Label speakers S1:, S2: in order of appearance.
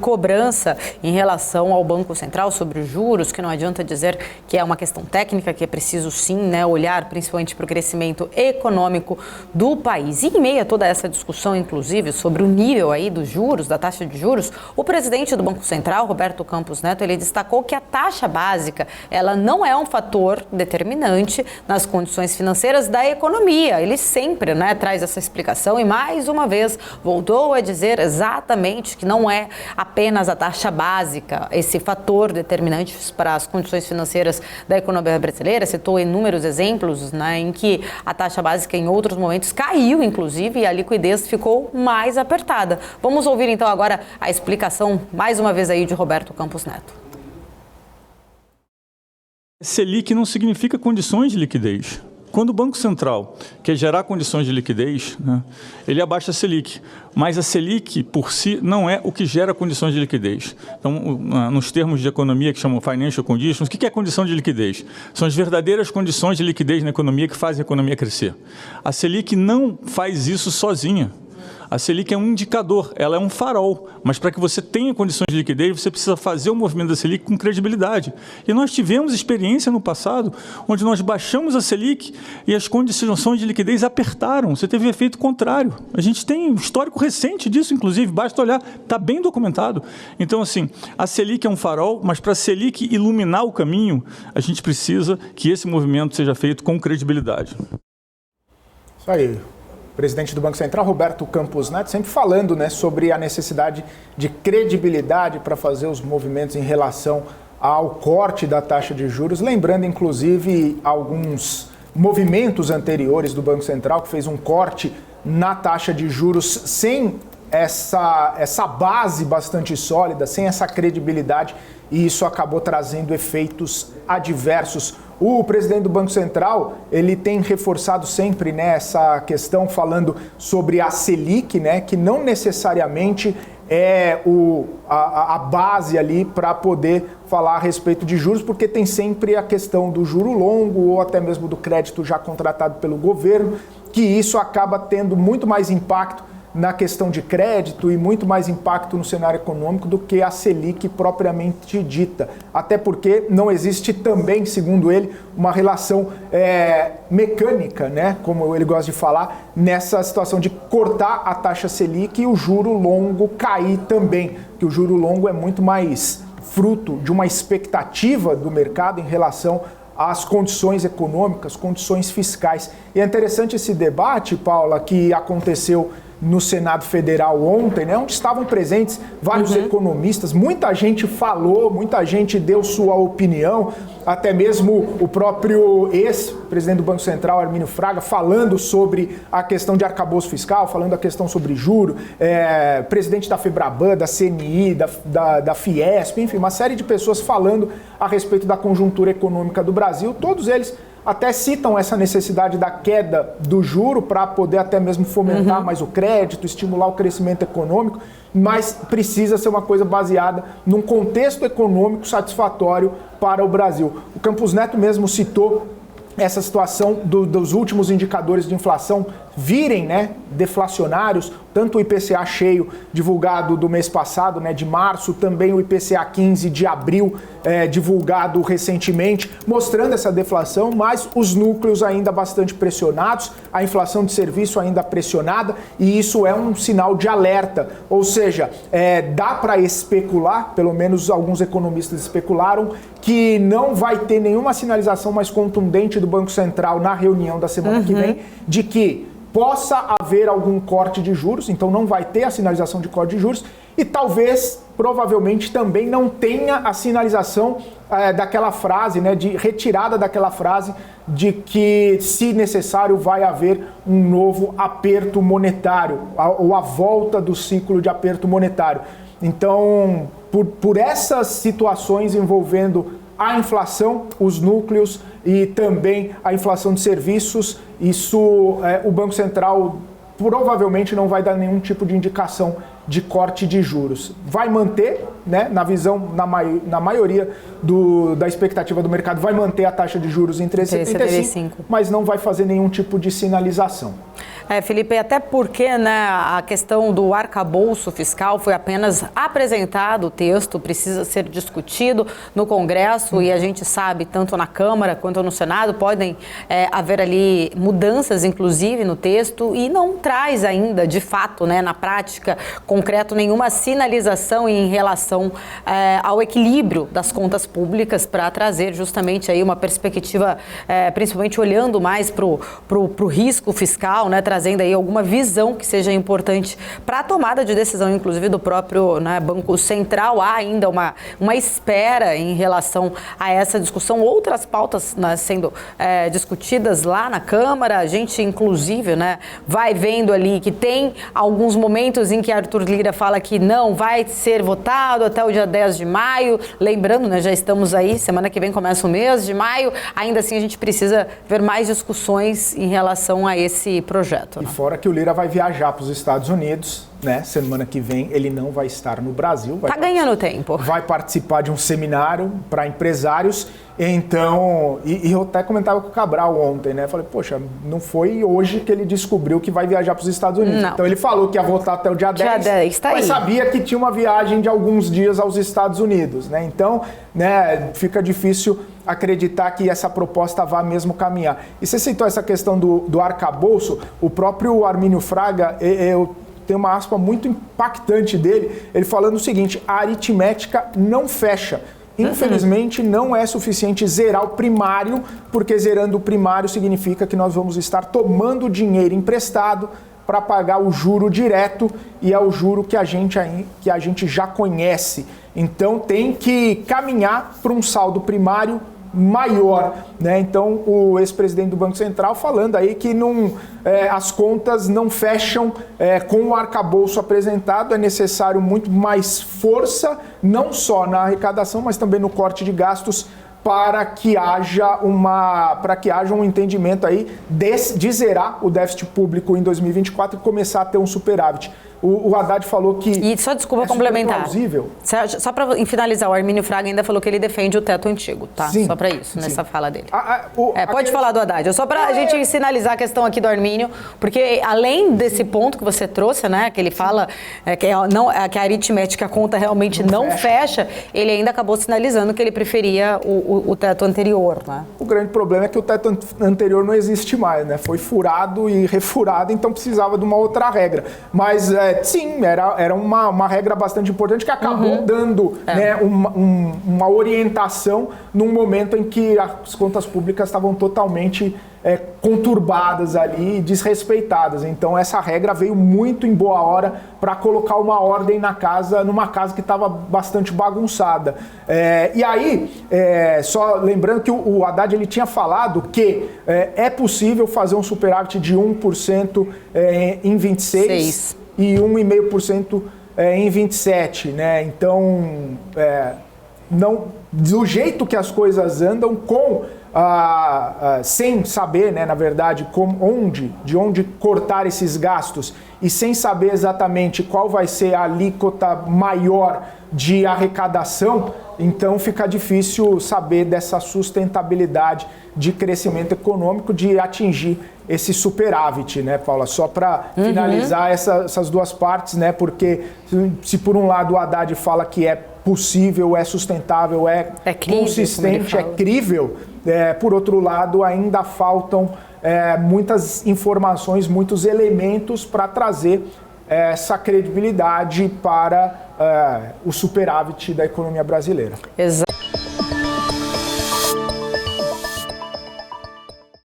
S1: cobrança em relação ao Banco Central sobre os juros, que não adianta dizer que é uma questão técnica, que é preciso sim, né, olhar principalmente para o crescimento econômico do país. E em meio a toda essa discussão, inclusive, sobre o nível aí dos juros, da taxa de juros, o presidente do Banco Central, Roberto Campos Neto, ele destacou que a taxa básica, ela não é um fator determinante nas condições financeiras da economia. Ele sempre, né, traz essa explicação e mais uma vez voltou a dizer exatamente que não é apenas a taxa básica, esse fator determinante para as condições financeiras da economia brasileira. Citou inúmeros exemplos, né, em que a taxa básica em outros momentos caiu, inclusive, e a liquidez ficou mais apertada. Vamos ouvir então agora a explicação, mais uma vez aí, de Roberto Campos Neto.
S2: Selic não significa condições de liquidez. Quando o Banco Central quer gerar condições de liquidez, né, ele abaixa a Selic, mas a Selic, por si, não é o que gera condições de liquidez. Então, nos termos de economia, que chamam financial conditions, o que é condição de liquidez? São as verdadeiras condições de liquidez na economia que fazem a economia crescer. A Selic não faz isso sozinha. A Selic é um indicador, ela é um farol, mas para que você tenha condições de liquidez, você precisa fazer o movimento da Selic com credibilidade. E nós tivemos experiência no passado, onde nós baixamos a Selic e as condições de liquidez apertaram, você teve um efeito contrário. A gente tem um histórico recente disso, inclusive, basta olhar, está bem documentado. Então, assim, a Selic é um farol, mas para a Selic iluminar o caminho, a gente precisa que esse movimento seja feito com credibilidade.
S3: Isso aí. Presidente do Banco Central, Roberto Campos Neto, sempre falando, né, sobre a necessidade de credibilidade para fazer os movimentos em relação ao corte da taxa de juros, lembrando, inclusive, alguns movimentos anteriores do Banco Central, que fez um corte na taxa de juros sem essa base bastante sólida, sem essa credibilidade, e isso acabou trazendo efeitos adversos. O presidente do Banco Central, ele tem reforçado sempre, né, essa questão, falando sobre a Selic, né, que não necessariamente é a base ali para poder falar a respeito de juros, porque tem sempre a questão do juro longo ou até mesmo do crédito já contratado pelo governo, que isso acaba tendo muito mais impacto na questão de crédito e muito mais impacto no cenário econômico do que a Selic propriamente dita. Até porque não existe também, segundo ele, uma relação mecânica, né, como ele gosta de falar, nessa situação de cortar a taxa Selic e o juro longo cair também, que o juro longo é muito mais fruto de uma expectativa do mercado em relação às condições econômicas, condições fiscais. E é interessante esse debate, Paula, que aconteceu no Senado Federal ontem, né, onde estavam presentes vários economistas, muita gente falou, muita gente deu sua opinião, até mesmo o próprio ex-presidente do Banco Central, Hermínio Fraga, falando sobre a questão de arcabouço fiscal, falando a questão sobre juro, presidente da FEBRABAN, da CNI, da Fiesp, enfim, uma série de pessoas falando a respeito da conjuntura econômica do Brasil, todos eles até citam essa necessidade da queda do juro para poder até mesmo fomentar mais o crédito, estimular o crescimento econômico, mas precisa ser uma coisa baseada num contexto econômico satisfatório para o Brasil. O Campos Neto mesmo citou essa situação dos últimos indicadores de inflação virem, né, deflacionários, tanto o IPCA cheio divulgado do mês passado, né, de março, também o IPCA 15 de abril, divulgado recentemente, mostrando essa deflação, mas os núcleos ainda bastante pressionados, a inflação de serviço ainda pressionada, e isso é um sinal de alerta, ou seja, dá para especular, pelo menos alguns economistas especularam, que não vai ter nenhuma sinalização mais contundente do Banco Central na reunião da semana que vem, de que possa haver algum corte de juros, então não vai ter a sinalização de corte de juros, e talvez, provavelmente, também não tenha a sinalização daquela frase, né, de retirada daquela frase de que, se necessário, vai haver um novo aperto monetário, ou a volta do ciclo de aperto monetário. Então, por essas situações envolvendo a inflação, os núcleos e também a inflação de serviços, isso o Banco Central provavelmente não vai dar nenhum tipo de indicação de corte de juros. Vai manter, né, na visão, na maioria da expectativa do mercado, vai manter a taxa de juros em 13,75, mas não vai fazer nenhum tipo de sinalização.
S1: Felipe, até porque, né, a questão do arcabouço fiscal foi apenas apresentado, o texto precisa ser discutido no Congresso e a gente sabe, tanto na Câmara quanto no Senado, podem haver ali mudanças, inclusive, no texto e não traz ainda, de fato, né, na prática, concreto, nenhuma sinalização em relação ao equilíbrio das contas públicas para trazer justamente aí uma perspectiva, principalmente olhando mais para o risco fiscal, né, trazendo aí alguma visão que seja importante para a tomada de decisão, inclusive do próprio, né, Banco Central. Há ainda uma espera em relação a essa discussão, outras pautas, né, sendo discutidas lá na Câmara. A gente, inclusive, né, vai vendo ali que tem alguns momentos em que Arthur Lira fala que não vai ser votado até o dia 10 de maio. Lembrando, né, já estamos aí, semana que vem começa o mês de maio, ainda assim a gente precisa ver mais discussões em relação a esse projeto.
S3: E fora que o Lira vai viajar para os Estados Unidos, né? Semana que vem ele não vai estar no Brasil.
S1: Tá ganhando tempo.
S3: Vai participar de um seminário para empresários. Então, e eu até comentava com o Cabral ontem, né? Falei, poxa, não foi hoje que ele descobriu que vai viajar para os Estados Unidos.
S1: Não.
S3: Então ele falou que ia votar até o dia 10,
S1: tá
S3: mas
S1: aí.
S3: Sabia que tinha uma viagem de alguns dias aos Estados Unidos, né? Então, né, fica difícil acreditar que essa proposta vá mesmo caminhar. E você citou essa questão do arcabouço, o próprio Armínio Fraga, eu tenho uma aspa muito impactante dele, ele falando o seguinte: a aritmética não fecha. Infelizmente, não é suficiente zerar o primário, porque zerando o primário significa que nós vamos estar tomando dinheiro emprestado para pagar o juro direto, e é o juro que a gente já conhece. Então, tem que caminhar para um saldo primário maior, né? Então, o ex-presidente do Banco Central falando aí que as contas não fecham com o arcabouço apresentado, é necessário muito mais força, não só na arrecadação, mas também no corte de gastos, para que haja um entendimento aí de zerar o déficit público em 2024 e começar a ter um superávit. O Haddad falou que...
S1: E só desculpa complementar.
S3: Plausível.
S1: Só para finalizar, o Armínio Fraga ainda falou que ele defende o teto antigo, tá?
S3: Sim,
S1: só para isso,
S3: sim.
S1: nessa fala dele.
S3: Pode
S1: falar do Haddad. Só para a gente sinalizar a questão aqui do Armínio, porque além desse ponto que você trouxe, né, que ele fala que a aritmética, a conta realmente não fecha, ele ainda acabou sinalizando que ele preferia o teto anterior, né?
S3: O grande problema é que o teto anterior não existe mais, né? Foi furado e refurado, então precisava de uma outra regra. Mas, sim, era uma regra bastante importante que acabou dando, né, uma orientação num momento em que as contas públicas estavam totalmente conturbadas ali, desrespeitadas. Então essa regra veio muito em boa hora para colocar uma ordem numa casa que estava bastante bagunçada. E aí, só lembrando que o Haddad ele tinha falado que é possível fazer um superávit de 1% em 26 e 1,5% em 27, né? Então, do jeito que as coisas andam, sem saber, né, na verdade, de onde cortar esses gastos e sem saber exatamente qual vai ser a alíquota maior de arrecadação, então fica difícil saber dessa sustentabilidade de crescimento econômico, de atingir esse superávit, né, Paula? Só para finalizar essas duas partes, né, porque se por um lado o Haddad fala que é possível, é sustentável, é consistente, é crível, por outro lado ainda faltam muitas informações, muitos elementos para trazer essa credibilidade para o superávit da economia brasileira.
S1: Exato.